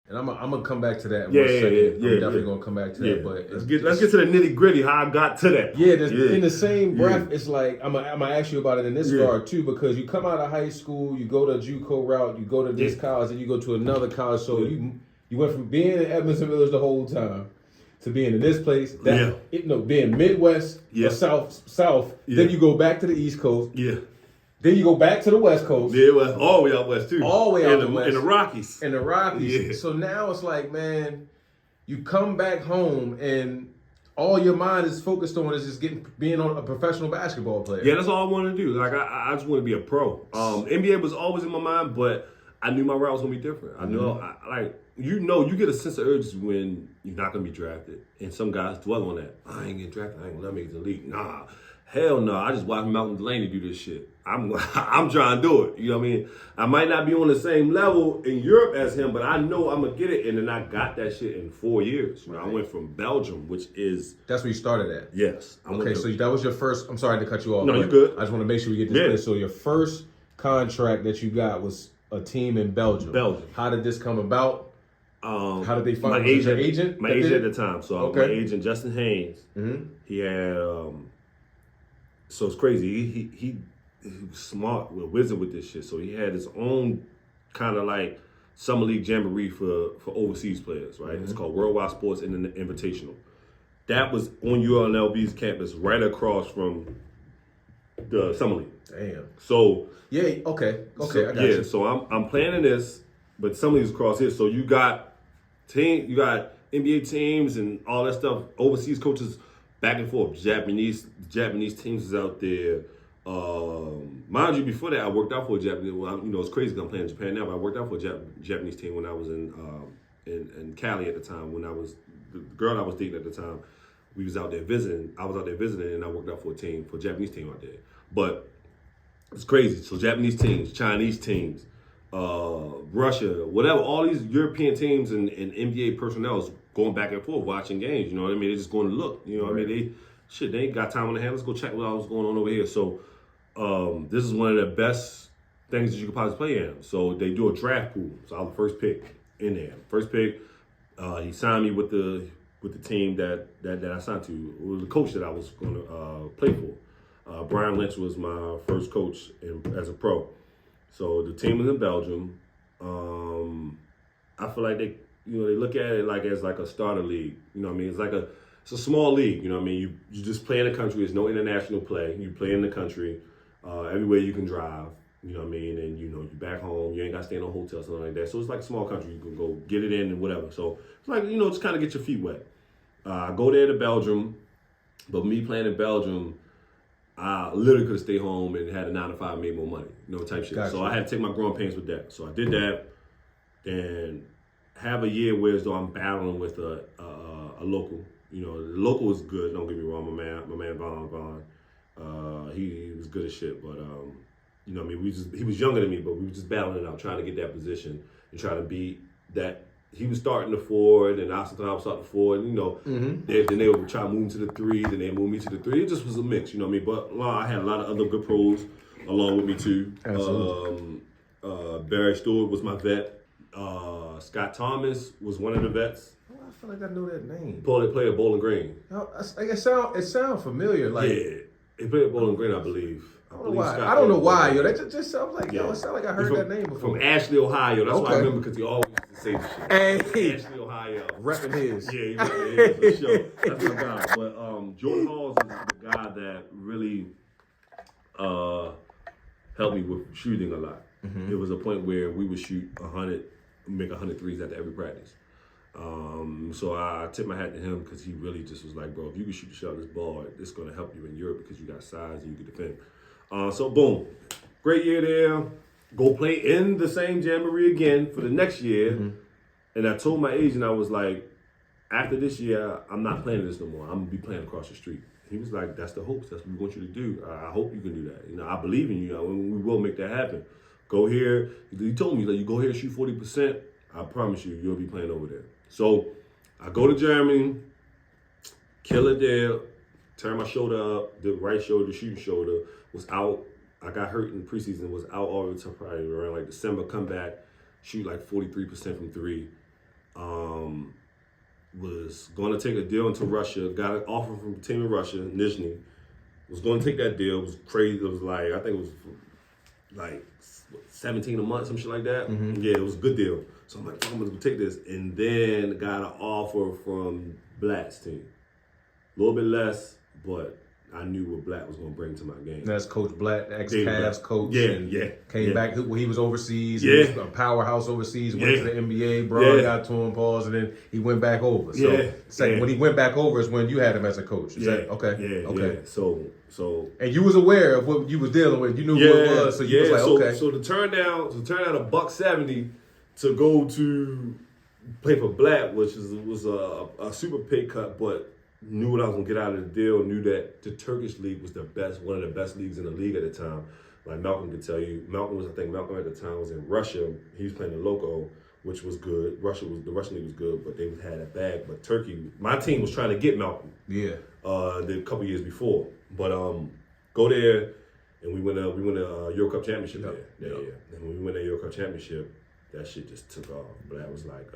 And I'm gonna come back to that in one second. I'm definitely gonna come back to that. But let's get to the nitty gritty. How I got to that. Yeah, in the same breath, it's like I'm gonna ask you about it in this regard too, because you come out of high school, you go to JUCO route, you go to this college, and you go to another college. So you went from being in Edmonton Village the whole time to being in this place. Being Midwest or South. Then you go back to the East Coast. Yeah. Then you go back to the West Coast. Yeah, well, all the way out west too. All the way out west. In the Rockies. In the Rockies. Yeah. So now it's like, man, you come back home and all your mind is focused on is just being on a professional basketball player. Yeah, that's all I want to do. Like I just want to be a pro. NBA was always in my mind, but I knew my route was gonna be different. I know, you get a sense of urgency when you're not gonna be drafted, and some guys dwell on that. I ain't getting drafted. I ain't gonna make the league. Nah. Hell no, I just watched Malcolm Delaney do this shit. I'm trying to do it. You know what I mean? I might not be on the same level in Europe as him, but I know I'm going to get it. And then I got that shit in 4 years. You know, I went from Belgium, which is... That's where you started at? Yes. Okay, so that was your first... I'm sorry to cut you off. No, you're good. I just want to make sure we get this clear. So your first contract that you got was a team in Belgium. How did this come about? How did they find your agent? My agent at the time. So my agent, Justin Haynes, he had... So it's crazy. He was smart, a wizard with this shit. So he had his own kind of like summer league jamboree for overseas players, right? It's called Worldwide Sports Invitational. That was on UNLV's campus, right across from the summer league. Damn. So okay, I got you. So I'm planning this, but summer league's across here. So you got NBA teams and all that stuff, overseas coaches. Back and forth, Japanese teams is out there. Mind you, before that, I worked out for a Japanese. Well, it's crazy because I'm playing in Japan now, but I worked out for a Japanese team when I was in Cali at the time. When I was the girl I was dating at the time, we was out there visiting. I was out there visiting, and I worked out for a Japanese team out there. But it's crazy. So Japanese teams, Chinese teams, Russia, whatever, all these European teams and NBA personnel is going back and forth watching games. You know what I mean? They're just going to look. You know what I mean? They ain't got time on their hands. Let's go check what was going on over here. So this is one of the best things that you could possibly play in. So they do a draft pool. So I was the first pick in there. First pick, he signed me with the team that I signed to. It was the coach that I was going to play for. Brian Lynch was my first coach as a pro. So the team was in Belgium. I feel like they look at it like as like a starter league. You know what I mean? It's a small league. You know what I mean? You just play in the country. There's no international play. You play in the country. Everywhere you can drive. You know what I mean? And you're back home. You ain't got to stay in a hotel, something like that. So it's like a small country. You can go get it in and whatever. So it's like, just kind of get your feet wet. I go there to Belgium, but me playing in Belgium, I literally could have stayed home and had a 9 to 5, made more money, type shit. Gotcha. So I had to take my growing pains with that. So I did that, and have a year where as though I'm battling with a local. The local was good. Don't get me wrong, my man Vaughn. He was good as shit, but he was younger than me, but we were just battling it out, trying to get that position and trying to beat that. He was starting the 4, and I was starting the 4, and then they would try to move to the 3, then they moved me to the 3. It just was a mix, you know what I mean? But I had a lot of other good pros along with me too. Absolutely. Barry Stewart was my vet. Scott Thomas was one of the vets. Oh, I feel like I know that name. Played at Bowling Green. It sound familiar. Like, yeah, he played at Bowling Green, I believe. I don't know why, yo. That just sounds like, it sounds like I heard that name before. From Ashley, Ohio. That's why I remember, because he always used to say the shit. Hey. Ashley, Ohio. Repping his. Yeah, he repping his, for sure. That's my guy. But Jordan Halls is the guy that really helped me with shooting a lot. Mm-hmm. It was a point where we would shoot 100, make 100 threes after every practice. So I tip my hat to him, because he really just was like, bro, if you can shoot the shot of this ball, it's going to help you in Europe because you got size and you can defend. So boom, great year there. Go play in the same jamboree again for the next year. Mm-hmm. And I told my agent, I was like, after this year, I'm not playing this no more. I'm going to be playing across the street. He was like, that's the hopes. That's what we want you to do. I hope you can do that. I believe in you. We will make that happen. Go here. He told me, you go here and shoot 40%. I promise you'll be playing over there. So I go to Germany, kill it there, turn my shoulder up, the right shoulder, the shooting shoulder, was out. I got hurt in the preseason, was out all the time, probably around like December, come back, shoot like 43% from 3. was going to take a deal into Russia. Got an offer from a team in Russia, Nizhny. Was going to take that deal. It was crazy. It was like, I think it was like 17 a month, some shit like that. Mm-hmm. Yeah, it was a good deal. So I'm like, I'm going to take this. And then got an offer from Blatt's team. A little bit less, but I knew what Blatt was going to bring to my game. That's Coach Blatt, ex-Cavs coach. Yeah. Came back when he was overseas. Yeah. He was a powerhouse overseas. Went to the NBA. Bro got to him, pause, and then he went back over. So when he went back over is when you had him as a coach. Is that okay? Okay. So and you was aware of what you was dealing with. You knew what it was. So you was like, okay. So to turn down $170 to go to play for Blatt, which was a super pay cut, but knew what I was gonna get out of the deal. Knew that the Turkish league was one of the best leagues in the league at the time. Like Malcolm could tell you, Malcolm at the time was in Russia. He was playing the Loco, which was good. The Russian league was good, but they had a bag. But Turkey, my team was trying to get Malcolm. Yeah. The couple years before, but go there, and we win a Euro Cup championship there. Yeah. And when we win that Euro Cup championship, that shit just took off. Blatt was like,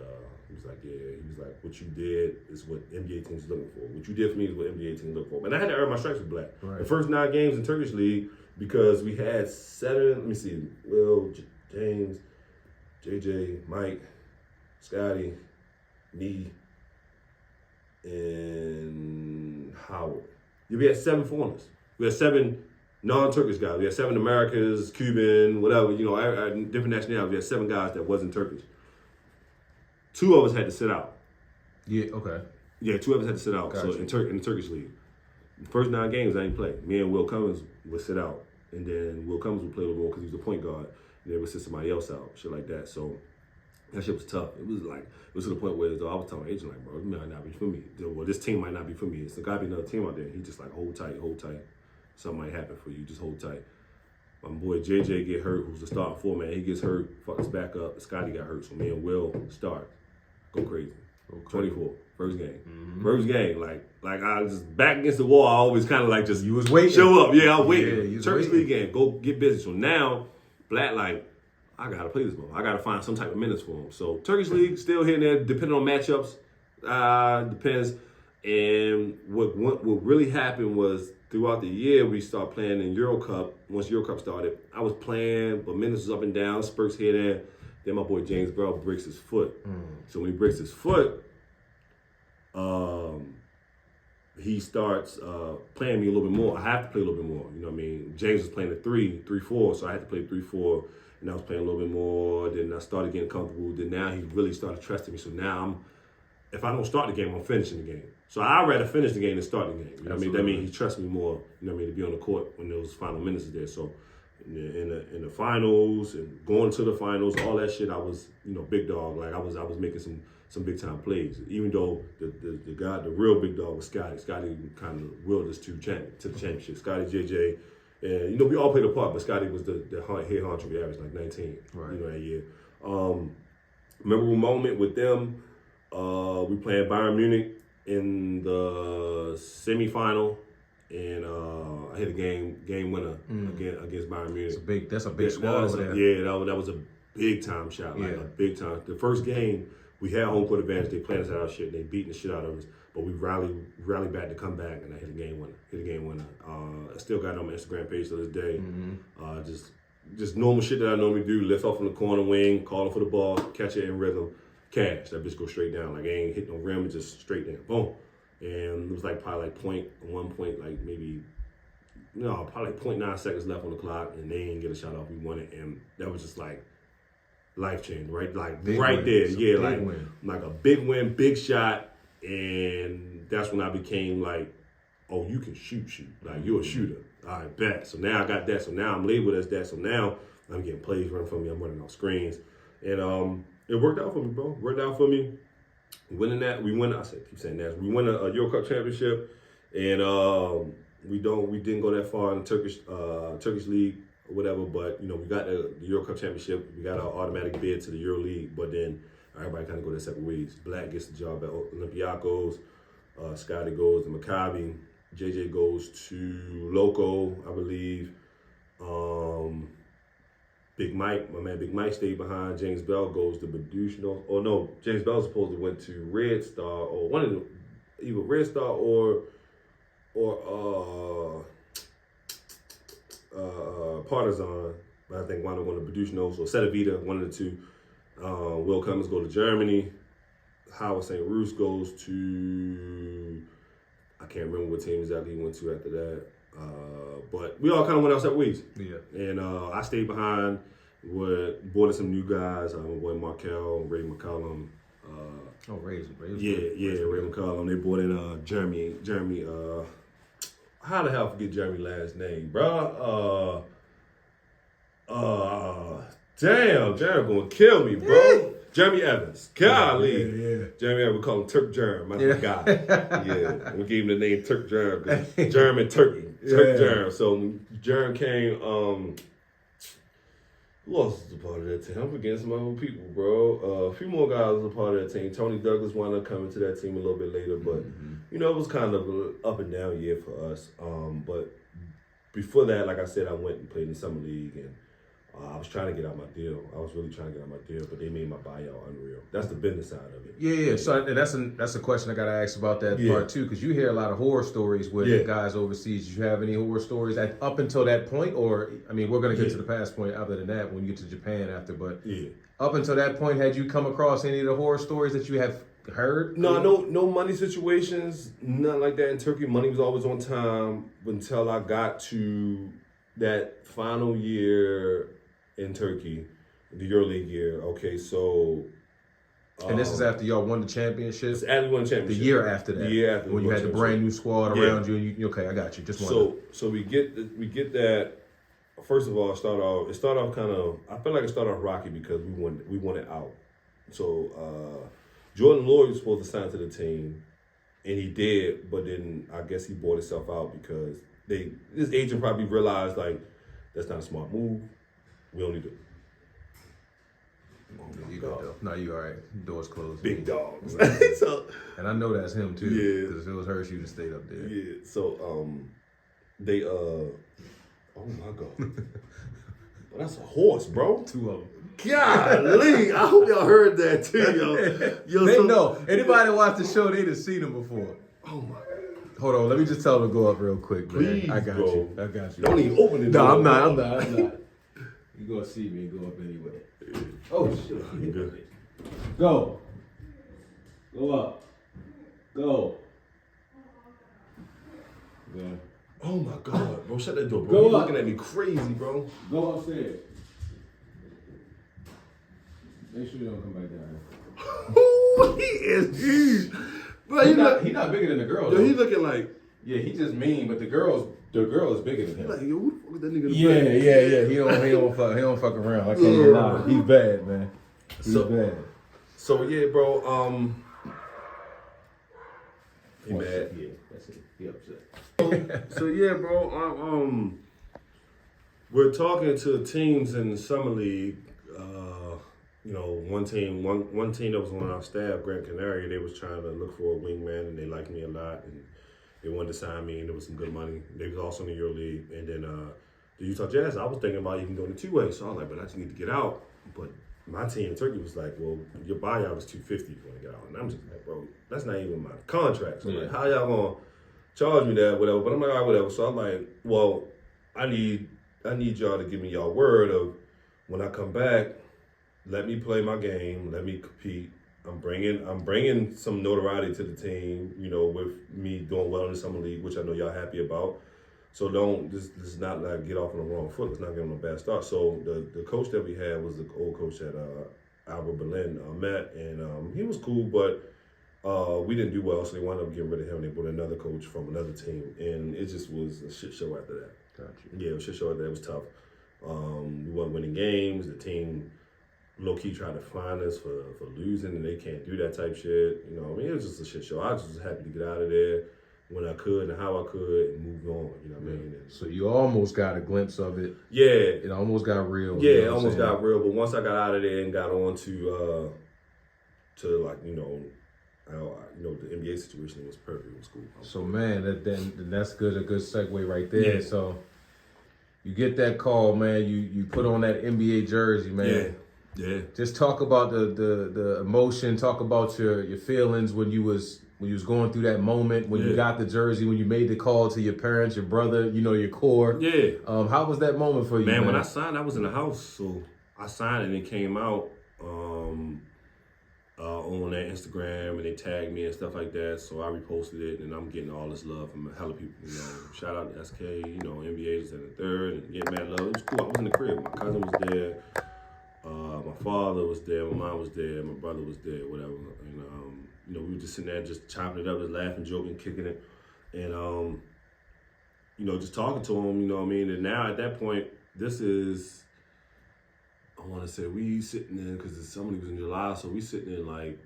what you did is what NBA teams are looking for. What you did for me is what NBA teams look for. And I had to earn my stripes with Blatt. Right. The first 9 games in Turkish league, because we had 7. Let me see, Will, James, JJ, Mike, Scotty, me, and Howard. We had 7 foreigners. We had 7 non-Turkish guys. We had 7 Americans, Cuban, whatever, different nationalities. We had 7 guys that wasn't Turkish. 2 of us had to sit out. Yeah, okay. Yeah, 2 of us had to sit out. Gotcha. So in the Turkish league. The first 9 games I didn't play. Me and Will Cummins would sit out. And then Will Cummins would play a little more because he was a point guard. And they would sit somebody else out, shit like that. So that shit was tough. It was to the point where I was telling my agent, like, bro, it might not be for me. Well, this team might not be for me. It's got to be another team out there. He just like, hold tight. Something might happen for you. Just hold tight. My boy JJ get hurt, who's the starting 4 man. He gets hurt, fucked us back up. Scotty got hurt, so me and Will start. Go crazy. 24, first game. Mm-hmm. First game, like I was back against the wall. I always kind of like just you was waiting. Show up, I was waiting. Turkish league game, go get busy. So now, Blatt like, I gotta play this ball. I gotta find some type of minutes for him. So Turkish league still here and there, depending on matchups. Depends. And what really happened was throughout the year we started playing in Euro Cup. Once Euro Cup started, I was playing, but minutes was up and down, spurts here and there. Then my boy James Bell breaks his foot. So when he breaks his foot, he starts playing me a little bit more. I have to play a little bit more. You know what I mean? James was playing the 3-4, so I had to play 3-4, and I was playing a little bit more. Then I started getting comfortable. Then now he really started trusting me. So now if I don't start the game, I'm finishing the game. So I'd rather finish the game than start the game. You know what I mean? That means he trusts me more, you know what I mean, to be on the court when those final minutes are there. So in the finals and going to the finals, all that shit, I was, big dog. Like I was making some big time plays. Even though the real big dog was Scotty. Scotty kind of willed us to the championship. Scotty, JJ, and we all played a part, but Scotty was the head honcho. We averaged like 19, that year. Memorable moment with them. We played Bayern Munich in the semifinal. And I hit a game winner against Bayern Munich. That's a big squad over there. Yeah, that was a big time shot, a big time. The first game we had home court advantage. They played us out of shit. They beating the shit out of us, but we rallied back to come back, and I hit a game winner. I still got it on my Instagram page to this day. Mm-hmm. Just normal shit that I normally do. Lift off from the corner wing, calling for the ball, catch it in rhythm, cash. That bitch go straight down. Like I ain't hit no rim, it just straight down. Boom. And it was probably 0.9 seconds left on the clock, and they didn't get a shot off. We won it, and that was just life changing, right? Big right win. There, yeah, like a big win, big shot, and that's when I became oh, you can shoot, like you're a shooter. All right, bet. So now I got that. So now I'm labeled as that. So now I'm getting plays running for me. I'm running off screens, and it worked out for me, bro. Worked out for me. We win a Euro Cup championship, and we didn't go that far in the Turkish league or whatever. But we got the Euro Cup championship. We got our automatic bid to the Euro League. But then everybody kind of go their separate ways. Blatt gets the job at Olympiacos. Scotty goes to Maccabi. JJ goes to Loco, I believe. Big Mike, my man Big Mike stayed behind. James Bell goes to Badouche. Or no, James Bell supposed to went to Red Star or one of the either Red Star or Partizan. But I think one of the Badouche or Setavita, one of the two. Will Cummins go to Germany. Howard St. Ruth goes to, I can't remember what team exactly he went to after that. But we all kind of went our separate ways. Yeah. And I stayed behind, brought in some new guys. My boy Markel, Ray McCollum. Ray McCollum. They brought in Jeremy. How the hell forget Jeremy's last name, bro? Damn, Jeremy gonna kill me, bro. Jeremy Evans. Golly. Yeah. Jeremy Evans, we call him Turk Germ. That's my guy. Yeah. We gave him the name Turk Germ because Germ and Turkey. Turk Germ. So Germ came, who else was a part of that team? I'm forgetting some other people, bro. A few more guys was a part of that team. Tony Douglas wound up coming to that team a little bit later, but you know, it was kind of an up and down year for us. But before that, like I said, I went and played in the summer league, and I was trying to get out my deal. I was really trying to get out my deal, but they made my buyout unreal. That's the business side of it. Yeah. So and that's a question I got to ask about that part too, because you hear a lot of horror stories with guys overseas. Did you have any horror stories up until that point, or I mean, we're gonna get to the past point. Other than that, when you get to Japan after, but up until that point, had you come across any of the horror stories that you have heard? No money situations, nothing like that in Turkey. Money was always on time until I got to that final year in Turkey, the EuroLeague year. Okay, so and this is after y'all won the championship. It's after we won the championship. The year after that. The year after when you had the brand new squad around you, and you okay, I got you. Just one. So we get that. First of all, it started off kind of. I feel like it started off rocky because we won it out. So Jordan Lloyd was supposed to sign to the team, and he did, but then I guess he bought himself out because his agent probably realized like that's not a smart move. We don't need to. You go. No, you all right. Doors closed. Big dogs. And I know that's him too. Yeah. Because if it was her, she would have stayed up there. Yeah. So they oh my God. That's a horse, bro. 2 of them. Golly, I hope y'all heard that too, yo. They know. Anybody watch the show, they'd have seen him before. Oh my God. Hold on, let me just tell him to go up real quick, man. Please, I got bro. you. Don't even open it. No, I'm not. You gonna see me and go up anyway. Oh shit. Good. Go. Go up. Go. Go. Oh my God, bro. Shut that door, bro. Go You're up. looking at me crazy, bro. Go upstairs. Make sure you don't come back down here. Ooh, he is huge. Bro, He's not bigger than the girl. Yo, he looking like. Yeah, he just mean, but the girl is bigger than him. Like, yo, who the fuck is that nigga? In the Yeah. He don't fuck around. I can't even lie. He's bad, man. He's bad. So yeah, bro. He mad. Yeah, that's it. He upset. So yeah, bro. We're talking to teams in the summer league. You know, one team that was on our staff, Grand Canary, they was trying to look for a wingman, and they liked me a lot, and they wanted to sign me, and there was some good money. They was also in the EuroLeague, and then the Utah Jazz. I was thinking about even doing the 2-way, so I was like, but I just need to get out. But my team in Turkey was like, well, your buyout is $250 if you want to get out, and I'm just like, bro, that's not even my contract. So I'm like, how y'all gonna charge me that, whatever? But I'm like, all right, whatever. So I'm like, well, I need y'all to give me y'all word of when I come back. Let me play my game. Let me compete. I'm bringing some notoriety to the team. You know, with me doing well in the summer league, which I know y'all happy about. So don't this is not like get off on the wrong foot. Let's not get on a bad start. So the coach that we had was the old coach at Albert Berlin, Matt, and he was cool, but we didn't do well. So they wound up getting rid of him. They put another coach from another team, and it just was a shit show after that. Gotcha. Yeah, it was a shit show after that. It was tough. We weren't winning games. The team low-key tried to fine us for losing, and they can't do that type shit. You know, I mean, it was just a shit show. I was just happy to get out of there when I could and how I could and move on. You know what I mean? And so you almost got a glimpse of it. Yeah. It almost got real. Yeah, it almost got real. But once I got out of there and got on to like, you know, the NBA situation, it was perfect. It was cool. So man, that's good. A good segue right there. Yeah. So You get that call, man. You put on that NBA jersey, man. Yeah. Just talk about the emotion. Talk about your feelings when you was going through that moment, when you got the jersey, when you made the call to your parents, your brother, your core. Yeah. How was that moment for you, man? When I signed, I was in the house, so I signed and it came out on their Instagram and they tagged me and stuff like that. So I reposted it and I'm getting all this love from a hell of people. Shout out to SK, NBA just in the third and getting mad love. It was cool. I was in the crib. My cousin was there. My father was there. My mom was there. My brother was there. Whatever. And we were just sitting there, just chopping it up, just laughing, joking, kicking it, and just talking to him. You know what I mean? And now at that point, this is. I want to say we sitting in, because somebody was in July, so we sitting in like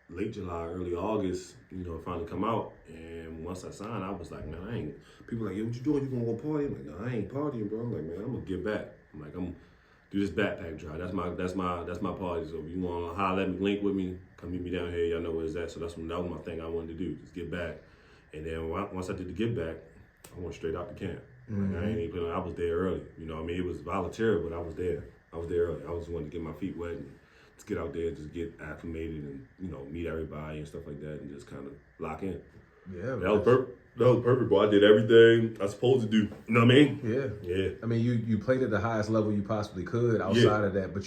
late July, early August, it finally come out. And once I signed, I was like, man, people like, yo, what you doing? You gonna go party? I'm like, no, I ain't partying, bro. I'm like, man, I'm gonna give back. I'm like, I'm do this backpack drive. That's my party. So if you wanna holler at me, link with me, come meet me down here, y'all know where it's at. So that was my thing I wanted to do, just get back. And then once I did the get back, I went straight out to camp. Mm-hmm. Like, I was there early. It was volunteer, but I was there. I was there early. I just wanted to get my feet wet and just get out there, just get acclimated and, meet everybody and stuff like that and just kind of lock in. Yeah. That was perfect. That was perfect, bro. I did everything I was supposed to do. You know what I mean? Yeah. Yeah. I mean, you played at the highest level you possibly could outside of that, but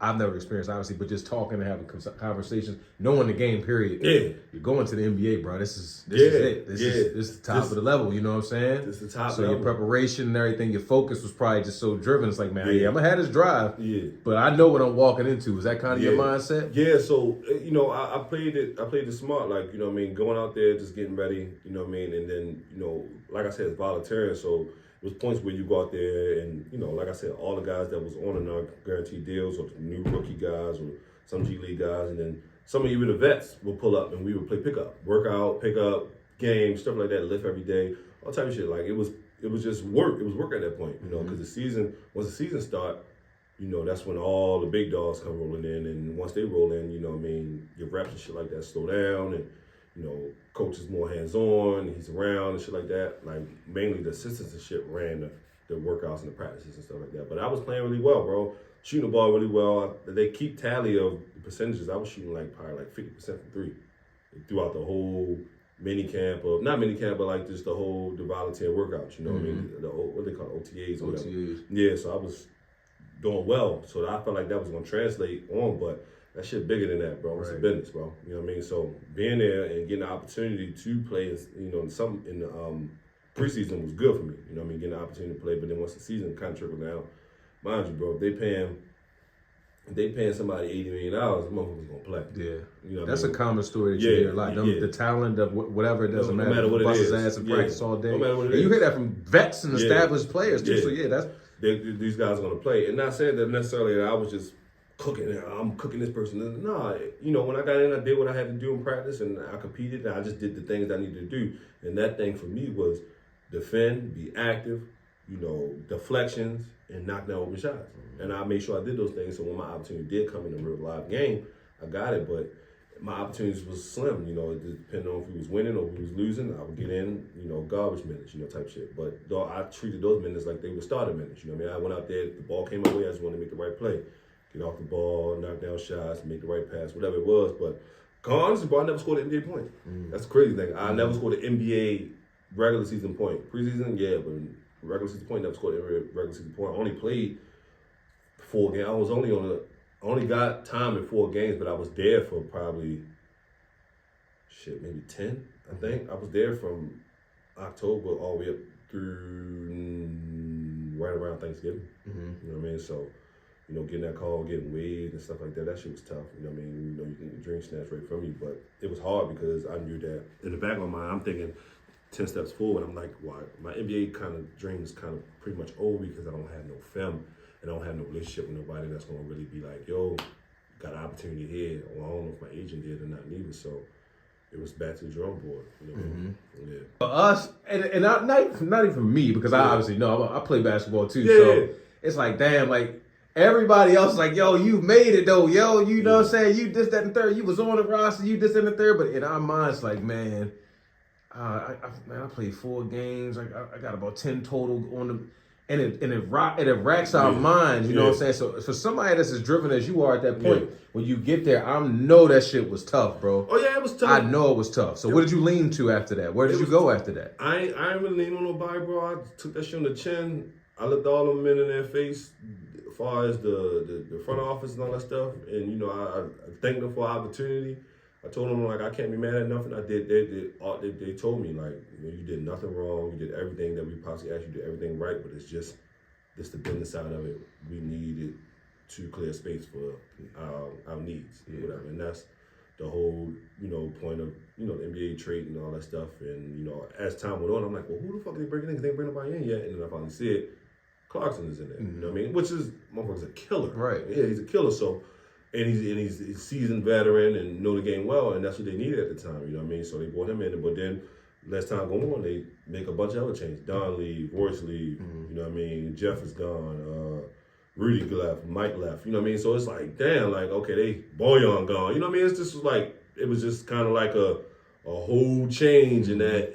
I've never experienced, obviously, but just talking and having conversations, knowing the game, period. Yeah. You're going to the NBA, bro. This is it. This is the top of the level, you know what I'm saying? This is the top So level. your prepreration and everything, your focus was probably just so driven. It's like, man, I'm going to have this drive, but I know what I'm walking into. Is that kind of your mindset? Yeah, so, I played it smart, like, going out there, just getting ready, and then, like I said, it's volunteering, so it was points where you go out there and, like I said, all the guys that was on the non-guaranteed deals or the new rookie guys or some G League guys, and then some of even the vets will pull up and we would play pickup, workout, pickup, games, stuff like that, lift every day, all type of shit. Like it was just work. It was work at that point, because once the season start, that's when all the big dogs come rolling in, and once they roll in, your reps and shit like that slow down, and coach is more hands-on, and he's around and shit like that. Like, mainly the assistants and shit ran the workouts and the practices and stuff like that. But I was playing really well, bro. Shooting the ball really well. They keep tally of the percentages. I was shooting probably 50% from three throughout the whole not mini camp, but just the volunteer workouts, what I mean? What they call it, OTAs or whatever. Yeah, so I was doing well. So I felt like that was going to translate on, but that shit bigger than that, bro. It's a business, bro. You know what I mean? So being there and getting the opportunity to play, in the preseason was good for me. You know what I mean? Getting the opportunity to play, but then once the season kind of trickled down, mind you, bro, if they paying somebody $80 million, the motherfucker's gonna play. Yeah, that's a common story that you hear a lot. The talent of whatever, it doesn't matter. No matter what it is, his ass and practice all day. No matter what it and is. You hear that from vets and established players too. So that's these guys are gonna play. And not saying that necessarily that I was just cooking. I'm cooking this person. No, when I got in, I did what I had to do in practice, and I competed. And I just did the things I needed to do. And that thing for me was defend, be active, deflections, and knock down open shots. And I made sure I did those things, so when my opportunity did come in a real live game, I got it. But my opportunities was slim, it depending on if we was winning or if we was losing. I would get in, garbage minutes, type shit. But though I treated those minutes like they were starter minutes, I mean? I went out there, the ball came my way, I just wanted to make the right play. Get off the ball, knock down shots, make the right pass, whatever it was. But honestly, bro, I never scored an NBA point. That's the crazy thing. I never scored an NBA regular season point. Preseason, yeah, but regular season point, never scored a regular season point. I only played 4 games. I was only got time in 4 games, but I was there for probably maybe 10, I think. I was there from October all the way up through right around Thanksgiving. You know what I mean? So, getting that call, getting waived and stuff like that shit was tough. You know what I mean? You can get the drink snatched right from you, but it was hard because I knew that in the back of my mind, I'm thinking 10 steps forward. I'm like, why? My NBA kind of dream is kind of pretty much over because I don't have no film and I don't have no relationship with nobody that's going to really be like, yo, got an opportunity here. Well, I don't know if my agent did or not neither. So it was back to the drawing board. Yeah. For us, and not even me, because I obviously know I play basketball too. So it's like, damn, like everybody else is like, yo, you made it though, yo, you know what I'm saying? You this, that, and third. You was on the roster, you this, and the third. But in our minds, like, man, I played 4 games. I got about 10 total on the. And it racks our minds, you know what I'm saying? So for somebody that's as driven as you are at that point, when you get there, I know that shit was tough, bro. Oh yeah, it was tough. I know it was tough. So what did you lean to after that? Where did you go after that? I ain't really lean on nobody, bro. I took that shit on the chin. I looked all of them in their face as far as the front office and all that stuff. And, you know, I thanked them for the opportunity. I told them, like, I can't be mad at nothing. They told me, like, you know, you did nothing wrong. You did everything that we possibly asked you. You did everything right, but it's just the business side of it. We needed to clear space for our needs, whatever. And that's the whole, you know, point of, you know, the NBA trade and all that stuff. And, you know, as time went on, I'm like, well, who the fuck are they bringing in? Because they ain't bring nobody in yet. And then I finally see it. Clarkson is in there, you know what I mean? Which is, motherfucker's a killer. Right. Yeah, he's a killer. So, and he's a seasoned veteran and know the game well, and that's what they needed at the time, you know what I mean? So they brought him in, but then less time going on, they make a bunch of other changes. Don leave, Royce leave, you know what I mean? Jeff is gone, Rudy left, Mike left, you know what I mean? So it's like, damn, like, okay, they Boyan gone, you know what I mean? It's just like, it was just kind of like a whole change in that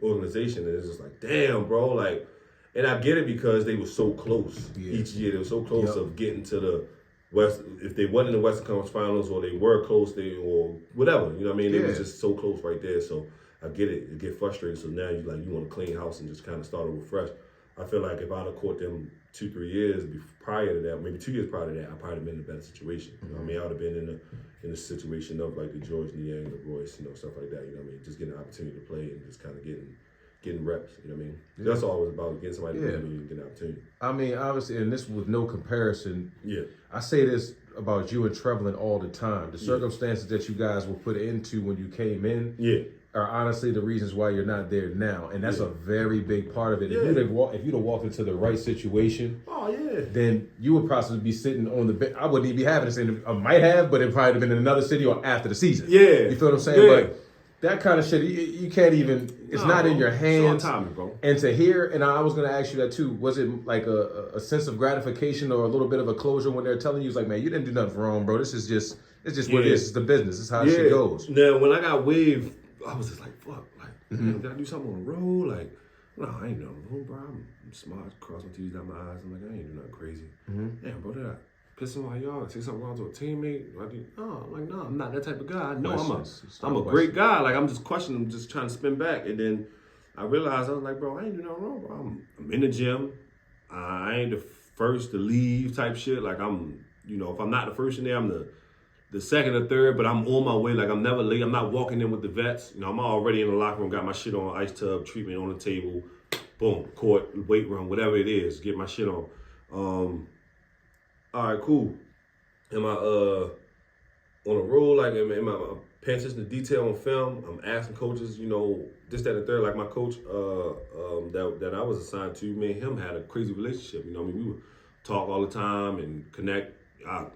organization, and it's just like, damn, bro, like. And I get it because they were so close each year. They were so close of getting to the West. If they wasn't in the Western Conference Finals or they were close, or whatever, you know what I mean? They was just so close right there. So I get it. You get frustrated. So now you want to clean house and just kind of start over fresh. I feel like if I'd have caught them 2-3 years prior to that, maybe 2 years prior to that, I probably have been in a better situation. You know what I mean? I would have been in a situation of like the George Niang, the Royce, you know, stuff like that. You know what I mean? Just getting an opportunity to play and just kind of getting reps, you know what I mean? That's all it was about, getting somebody to get an opportunity. I mean, obviously, and this with no comparison. Yeah. I say this about you and Trevlin all the time. The circumstances that you guys were put into when you came in are honestly the reasons why you're not there now. And that's a very big part of it. If you'd have walked into the right situation, then you would possibly be sitting on the bench. I wouldn't even be having this. I might have, but it probably have been in another city or after the season. Yeah. You feel what I'm saying? But that kind of shit, you can't even, it's not in your hands. It's on timing, bro. And to hear, and I was going to ask you that too, was it like a sense of gratification or a little bit of a closure when they're telling you, it's like, man, you didn't do nothing wrong, bro. This is just, it's just what it is. It's the business. It's how shit goes. Now, when I got waived, I was just like, fuck, like, did I do something on the road? Like, no, I ain't doing nothing, bro. I'm smart, cross my T's, dot my I's. I'm like, I ain't doing nothing crazy. Damn, bro, did I piss on my yard, say something wrong to a teammate? I'm like, no, I'm not that type of guy. I know I'm a great guy. Like, I'm just questioning, I'm just trying to spin back. And then I realized, I was like, bro, I ain't doing nothing wrong, bro. I'm in the gym. I ain't the first to leave type shit. Like, I'm, you know, if I'm not the first in there, I'm the second or third, but I'm on my way. Like, I'm never late. I'm not walking in with the vets. You know, I'm already in the locker room, got my shit on, ice tub, treatment on the table, boom, court, weight room, whatever it is, get my shit on. All right, cool. Am I on a roll? Like, am I paying attention to detail on film? I'm asking coaches, you know, this, that, and the third. Like my coach that I was assigned to, me and him had a crazy relationship. You know what I mean? We would talk all the time and connect. I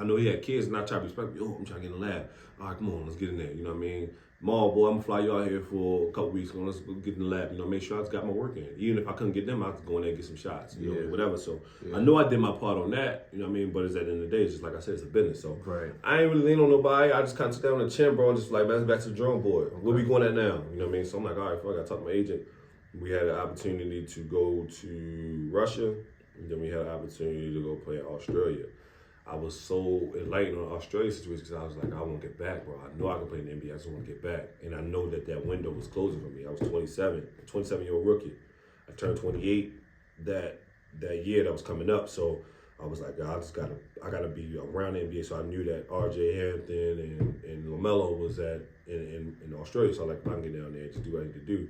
know he had kids, and I try to respect. I'm trying to get in the lab. All right, come on, let's get in there. You know what I mean? Mall boy, I'm gonna fly you out here for a couple weeks. Let's go get in the lab. You know, make sure I just got my work in. Even if I couldn't get them, I was go in there and get some shots. You know, whatever. So I know I did my part on that. You know what I mean? But it's at the end of the day, it's just like I said, it's a business. So I ain't really lean on nobody. I just kind of sit down on the chin, bro, and just like, man, back to the drawing board. Where we going at now? You know what I mean? So I'm like, all right, fuck, I talked to my agent. We had an opportunity to go to Russia. And then we had an opportunity to go play in Australia. I was so enlightened on the Australia situation because I was like, I want to get back, bro. I know I can play in the NBA. I just want to get back. And I know that window was closing for me. I was 27, a 27-year-old rookie. I turned 28 that year that was coming up. So I was like, I gotta be around the NBA. So I knew that RJ Hampton and LaMelo was in Australia. So I like, if I can get down there and just do what I need to do,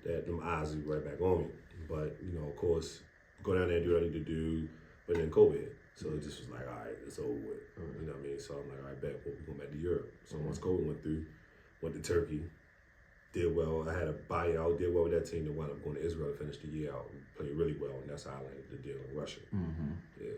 that them eyes would be right back on me. But, you know, of course, go down there and do what I need to do. But then COVID hit. So it just was like, all right, it's over with. You know what I mean? So I'm like, all right, bet, we're going back to Europe. So once COVID went through, went to Turkey, did well. I had a buyout, did well with that team, then wound up going to Israel to finish the year out, played really well, and that's how I landed the deal in Russia. Yeah.